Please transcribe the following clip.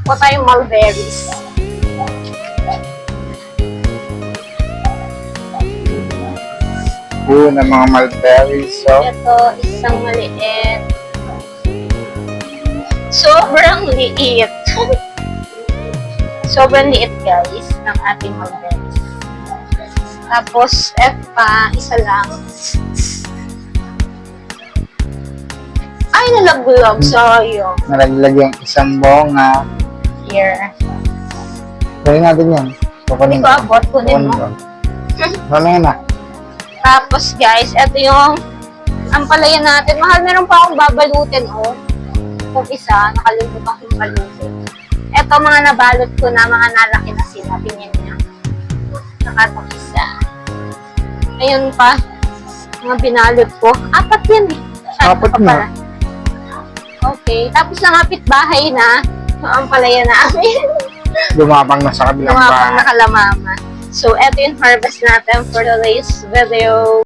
po tayong mulberries. Yun ang mga mulberries. So, Ito, isang maliit. Sobrang liit. Sobrang liit, guys, ng ating mulberries. Tapos, pa, isa lang. Ay, nalaglag. Sayang. nalaglag yung isang bunga. Here. Gawin natin yan. Hindi ko abot. Kunin mo. Mamaya na. Tapos, guys, ito yung ampalaya natin. Mahal, meron pa akong babalutin, oh. Kung isa, nakalimutan kong balutin. Ito, mga nabalot ko na, mga nalaki na sila. Tingnan niya. Nakatong isa. Ayun pa. Mga binalot ko. Apat yan eh. Apat pa na. pala. Okay. Tapos nangapit bahay na. Yung ampalaya namin. Lumapang na sa kabilang Lumapang bahay. nakalamama. So, eto yung harvest natin for today's video.